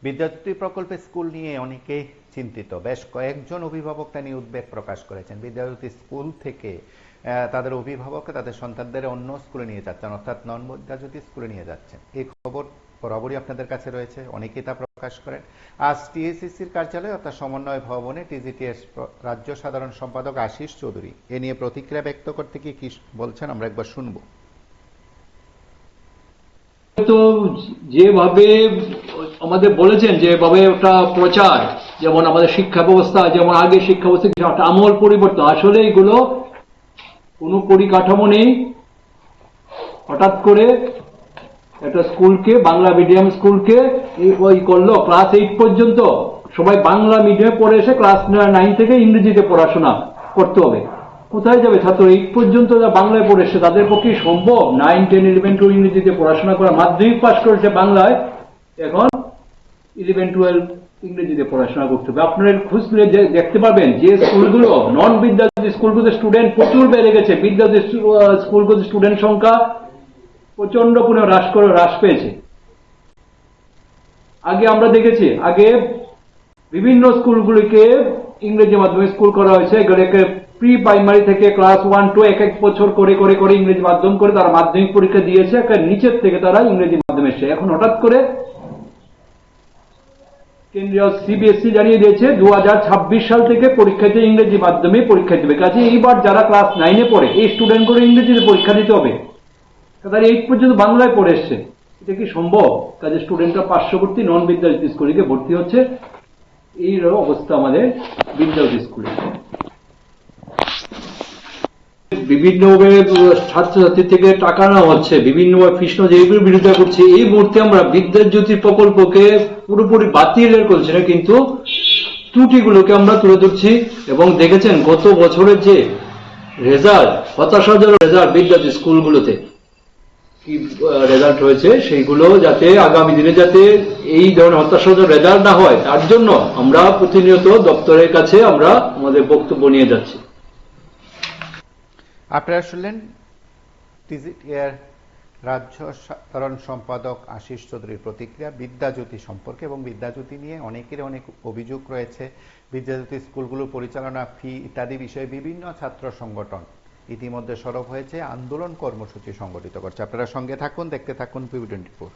বিদ্যাজ্যোতি প্রকল্পে স্কুল নিয়ে অনেকে চিন্তিত। বেশ কয়েকজন অভিভাবক তা নিয়ে উদ্বেগ প্রকাশ করেছেন। বিদ্যাজ্যোতি স্কুল থেকে তাদের অভিভাবকরা তাদের সন্তানদের অন্য স্কুলে নিয়ে যাচ্ছেন, অর্থাৎ নন বিদ্যাজ্যোতি স্কুলে নিয়ে যাচ্ছেন। এই খবর বরাবরই আপনাদের কাছে রয়েছে, অনেকেই তা প্রকাশ করেন। আজ টিএসসিসির কার্যালয়ে অর্থাৎ সমন্বয় ভবনে টিজিটিএস রাজ্য সাধারণ সম্পাদক আশিস চৌধুরী এ নিয়ে প্রতিক্রিয়া ব্যক্ত করতে গিয়ে কি বলছেন আমরা একবার শুনবো। তো যেভাবে আমাদের বলেছেন, যেভাবে একটা প্রচার, যেমন আমাদের শিক্ষা ব্যবস্থা, যেমন আগে শিক্ষা ব্যবস্থা একটা আমূল পরিবর্তন, আসলে এগুলো কোনো পরিকাঠামো নেই। হঠাৎ করে একটা স্কুলকে, বাংলা মিডিয়াম স্কুলকে ওই করলো ক্লাস 8 পর্যন্ত সবাই বাংলা মিডিয়ামে পড়ে এসে ক্লাস 9 থেকে ইংরেজিতে পড়াশোনা করতে হবে। কোথায় যাবে ছাত্র? 8 পর্যন্ত যা বাংলায় পড়েছে তাদের পক্ষে সম্ভব 9, 10, 11, 12 ইংরেজিতে পড়াশোনা করা? মাধ্যমিক পাস করেছে বাংলায়, এখন 11, 12 ইংরেজিতে পড়াশোনা করতে হবে। আপনারা খুঁজলে দেখতে পাবেন যে স্কুলগুলো নন বিদ্যাজ্যোতি স্কুলগুলোতে স্টুডেন্ট প্রচুর বেড়ে গেছে, বিদ্যাজ্যোতি স্কুলগুলোতে স্টুডেন্ট সংখ্যা প্রচন্ড পরিমাণে হ্রাস পেয়েছে। আগে আমরা দেখেছি, আগে বিভিন্ন স্কুলগুলিকে ইংরেজি মাধ্যমে স্কুল করা হয়েছে। এগুলোকে প্রি প্রাইমারি থেকে ক্লাস 1, 2 এক বছর করে করে করে ইংরেজি মাধ্যম করে তারা মাধ্যমিক পরীক্ষা দিয়েছে। নিচের থেকে তারা ইংরেজি মাধ্যমে এসেছে। এখন হঠাৎ করে কেন্দ্রীয় সিবিএসই জানিয়ে দিয়েছে 2026 সাল থেকে পরীক্ষাতে ইংরেজি মাধ্যমে পরীক্ষা দেবে। কাজে এইবার যারা ক্লাস 9-এ পড়ে এই স্টুডেন্টগুলো ইংরেজিতে পরীক্ষা দিতে হবে। তারা 8 পর্যন্ত বাংলায় পড়ে এসছে। এটা কি সম্ভব? কাজে স্টুডেন্টরা পার্শ্ববর্তী নন বিদ্যাজ্যোতি স্কুলে ভর্তি হচ্ছে। এই অবস্থা আমাদের বিদ্যাজ্যোতি স্কুলে। বিভিন্নভাবে ছাত্রছাত্রী থেকে টাকা নেওয়া হচ্ছে, বিভিন্নভাবে ফিস নেওয়া হচ্ছে, এইগুলোর বিরোধিতা করছে। এই মুহূর্তে আমরা বিদ্যাজ্যোতি প্রকল্পকে পুরোপুরি বাতিলের করছি না, কিন্তু ত্রুটিগুলোকে আমরা তুলে ধরছি। এবং দেখেছেন গত বছরের যে রেজাল্ট, হতাশাজনক রেজাল্ট বিদ্যাজ্যোতি স্কুলগুলোতে কি রেজাল্ট হয়েছে, সেইগুলো যাতে আগামী দিনে যাতে এই ধরনের হতাশাজনক রেজাল্ট না হয়, তার জন্য আমরা প্রতিনিয়ত দপ্তরের কাছে আমরা আমাদের বক্তব্য নিয়ে যাচ্ছি। আপনারা শুনলেন টিজিটিএর রাজ্য সাধারণ সম্পাদক আশিস চৌধুরীর প্রতিক্রিয়া বিদ্যাজ্যোতি সম্পর্কে। এবং বিদ্যাজ্যোতি নিয়ে অনেকের অনেক অভিযোগ রয়েছে। বিদ্যাজ্যোতি স্কুলগুলো পরিচালনা, ফি ইত্যাদি বিষয়ে বিভিন্ন ছাত্র সংগঠন ইতিমধ্যে সরব হয়েছে, আন্দোলন কর্মসূচি সংগঠিত করছে। আপনারা সঙ্গে থাকুন, দেখতে থাকুন PV24।